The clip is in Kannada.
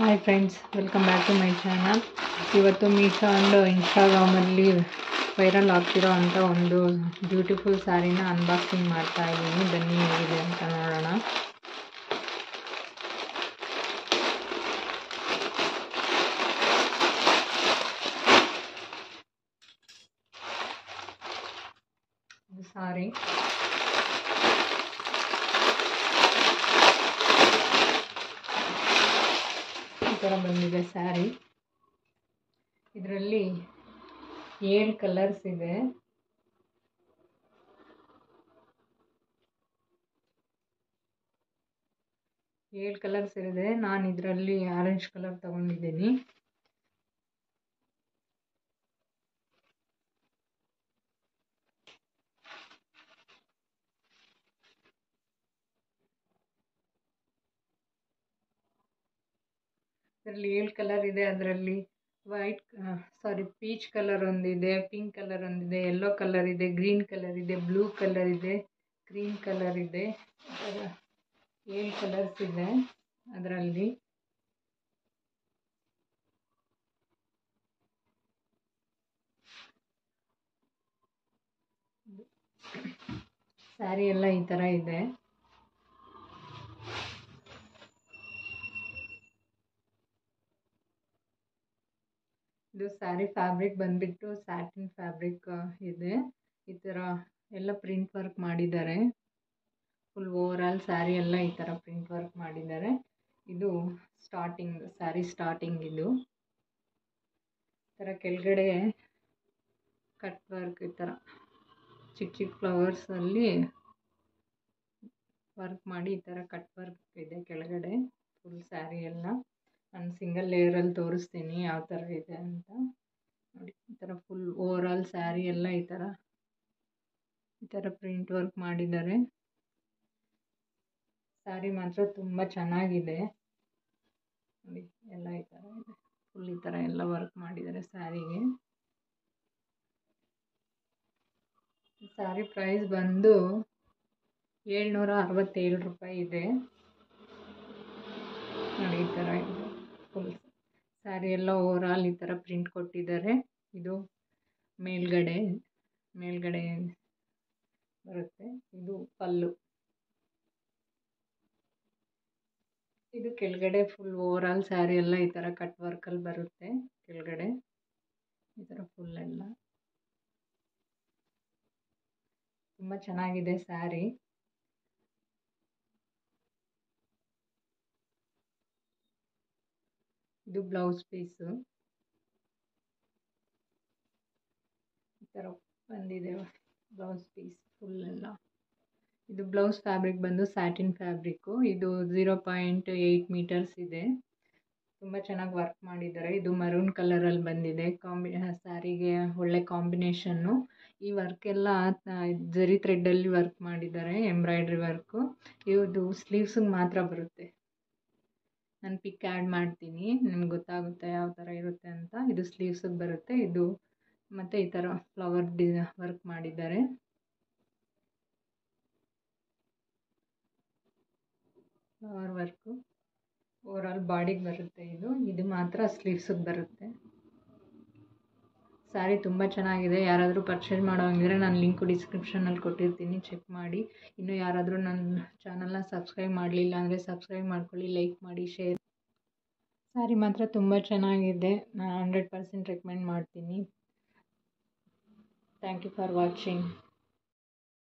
Hi friends, welcome back to my channel. ಇವತ್ತು ಮೀಶೋ ಆ್ಯಂಡ್ ಇನ್ಸ್ಟಾಗ್ರಾಮಲ್ಲಿ ವೈರಲ್ ಆಗ್ತಿರೋ ಅಂಥ ಒಂದು ಬ್ಯೂಟಿಫುಲ್ ಸ್ಯಾರಿನ ಅನ್ಬಾಕ್ಸಿಂಗ್ ಮಾಡ್ತಾ ಇದ್ದೀನಿ. ಬನ್ನಿ ಹೇಗಿದೆ ಅಂತ ನೋಡೋಣ. ಇದು ಸಾರಿ, ಈ ಥರ ಬಂದಿದೆ ಸ್ಯಾರಿ. ಇದರಲ್ಲಿ 7 ಕಲರ್ಸ್ ಇದೆ. ನಾನು ಇದರಲ್ಲಿ ಆರೆಂಜ್ ಕಲರ್ ತಗೊಂಡಿದ್ದೀನಿ. ಇದರಲ್ಲಿ 7 ಕಲರ್ ಇದೆ. ಅದರಲ್ಲಿ ಪೀಚ್ ಕಲರ್ ಒಂದಿದೆ, ಪಿಂಕ್ ಕಲರ್ ಒಂದಿದೆ, ಯೆಲ್ಲೋ ಕಲರ್ ಇದೆ, ಗ್ರೀನ್ ಕಲರ್ ಇದೆ, ಬ್ಲೂ ಕಲರ್ ಇದೆ, ಗ್ರೀನ್ ಕಲರ್ ಇದೆ. 7 ಕಲರ್ಸ್ ಇದೆ ಅದರಲ್ಲಿ. ಸ್ಯಾರಿ ಎಲ್ಲ ಈ ಥರ ಇದೆ. ಇದು ಸ್ಯಾರಿ ಫ್ಯಾಬ್ರಿಕ್ ಬಂದ್ಬಿಟ್ಟು ಸ್ಯಾಟಿನ್ ಫ್ಯಾಬ್ರಿಕ್ ಇದೆ. ಈ ಥರ ಎಲ್ಲ ಪ್ರಿಂಟ್ ವರ್ಕ್ ಮಾಡಿದ್ದಾರೆ. ಫುಲ್ ಓವರ್ ಆಲ್ ಸ್ಯಾರಿ ಎಲ್ಲ ಈ ಥರ ಪ್ರಿಂಟ್ ವರ್ಕ್ ಮಾಡಿದ್ದಾರೆ. ಇದು ಸ್ಯಾರಿ ಸ್ಟಾರ್ಟಿಂಗ್. ಇದು ಈ ಥರ ಕೆಳಗಡೆ ಕಟ್ ವರ್ಕ್, ಈ ಥರ ಚಿಕ್ಕ ಚಿಕ್ಕ ಫ್ಲವರ್ಸಲ್ಲಿ ವರ್ಕ್ ಮಾಡಿ ಈ ಥರ ಕಟ್ ವರ್ಕ್ ಇದೆ ಕೆಳಗಡೆ ಫುಲ್ ಸ್ಯಾರಿ ಎಲ್ಲ. ನಾನು ಸಿಂಗಲ್ ಲೇಯರಲ್ಲಿ ತೋರಿಸ್ತೀನಿ ಯಾವ ಥರ ಇದೆ ಅಂತ ನೋಡಿ. ಈ ಥರ ಫುಲ್ ಓವರ್ ಆಲ್ ಸ್ಯಾರಿ ಎಲ್ಲ ಈ ಥರ ಪ್ರಿಂಟ್ ವರ್ಕ್ ಮಾಡಿದ್ದಾರೆ. ಸ್ಯಾರಿ ಮಾತ್ರ ತುಂಬ ಚೆನ್ನಾಗಿದೆ ನೋಡಿ. ಎಲ್ಲ ಈ ಥರ ಇದೆ, ಫುಲ್ ಈ ಥರ ಎಲ್ಲ ವರ್ಕ್ ಮಾಡಿದ್ದಾರೆ ಸ್ಯಾರಿಗೆ. ಸ್ಯಾರಿ ಪ್ರೈಸ್ ಬಂದು 767 ರೂಪಾಯಿ ಇದೆ ನೋಡಿ. ಈ ಥರ ಇದೆ ಫುಲ್ ಸ್ಯಾರಿ ಎಲ್ಲ ಓವರ್ ಆಲ್ ಈ ಥರ ಪ್ರಿಂಟ್ ಕೊಟ್ಟಿದ್ದಾರೆ. ಇದು ಮೇಲ್ಗಡೆ ಬರುತ್ತೆ. ಇದು ಪಲ್ಲು. ಇದು ಕೆಳಗಡೆ ಫುಲ್ ಓವರ್ ಆಲ್ ಸ್ಯಾರಿ ಎಲ್ಲ ಈ ಥರ ಕಟ್ ವರ್ಕಲ್ಲಿ ಬರುತ್ತೆ ಕೆಳಗಡೆ ಈ ಥರ ಫುಲ್ ಎಲ್ಲ. ತುಂಬ ಚೆನ್ನಾಗಿದೆ ಸ್ಯಾರಿ. ಇದು ಬ್ಲೌಸ್ ಪೀಸು ಈ ಥರ ಬಂದಿದೆ. ಬ್ಲೌಸ್ ಪೀಸ್ ಫುಲ್ ಎಲ್ಲ. ಇದು ಬ್ಲೌಸ್ ಫ್ಯಾಬ್ರಿಕ್ ಬಂದು ಸ್ಯಾಟಿನ್ ಫ್ಯಾಬ್ರಿಕ್ಕು. ಇದು 0.8 ಮೀಟರ್ಸ್ ಇದೆ. ತುಂಬ ಚೆನ್ನಾಗಿ ವರ್ಕ್ ಮಾಡಿದ್ದಾರೆ. ಇದು ಮರೂನ್ ಕಲರಲ್ಲಿ ಬಂದಿದೆ. ಸ್ಯಾರಿಗೆ ಒಳ್ಳೆ ಕಾಂಬಿನೇಷನ್ನು. ಈ ವರ್ಕ್ ಎಲ್ಲ ಜರಿ ಥ್ರೆಡ್ಡಲ್ಲಿ ವರ್ಕ್ ಮಾಡಿದ್ದಾರೆ, ಎಂಬ್ರಾಯ್ಡ್ರಿ ವರ್ಕು. ಇದು ಸ್ಲೀವ್ಸಿಗೆ ಮಾತ್ರ ಬರುತ್ತೆ. ನಾನು ಪಿಕ್ ಆ್ಯಡ್ ಮಾಡ್ತೀನಿ, ನಿಮ್ಗೆ ಗೊತ್ತಾಗುತ್ತೆ ಯಾವ ಥರ ಇರುತ್ತೆ ಅಂತ. ಇದು ಸ್ಲೀವ್ಸಿಗೆ ಬರುತ್ತೆ. ಇದು ಮತ್ತು ಈ ಥರ ಫ್ಲವರ್ ವರ್ಕ್ ಮಾಡಿದ್ದಾರೆ. ಫ್ಲವರ್ ವರ್ಕು ಓವರ್ ಆಲ್ ಬಾಡಿಗೆ ಬರುತ್ತೆ. ಇದು ಮಾತ್ರ ಸ್ಲೀವ್ಸಿಗೆ ಬರುತ್ತೆ. ಸ್ಯಾರಿ ತುಂಬ ಚೆನ್ನಾಗಿದೆ. ಯಾರಾದರೂ ಪರ್ಚೇಸ್ ಮಾಡೋಂಗಿದ್ರೆ ನಾನು ಲಿಂಕು ಡಿಸ್ಕ್ರಿಪ್ಷನಲ್ಲಿ ಕೊಟ್ಟಿರ್ತೀನಿ, ಚೆಕ್ ಮಾಡಿ. ಇನ್ನೂ ಯಾರಾದರೂ ನನ್ನ ಚಾನಲ್ನ ಸಬ್ಸ್ಕ್ರೈಬ್ ಮಾಡಲಿಲ್ಲ ಅಂದರೆ ಸಬ್ಸ್ಕ್ರೈಬ್ ಮಾಡ್ಕೊಳ್ಳಿ, ಲೈಕ್ ಮಾಡಿ, ಶೇರ್. ಸ್ಯಾರಿ ಮಾತ್ರ ತುಂಬ ಚೆನ್ನಾಗಿದೆ. ನಾನು 100% ರೆಕಮೆಂಡ್ ಮಾಡ್ತೀನಿ. Thank you for watching.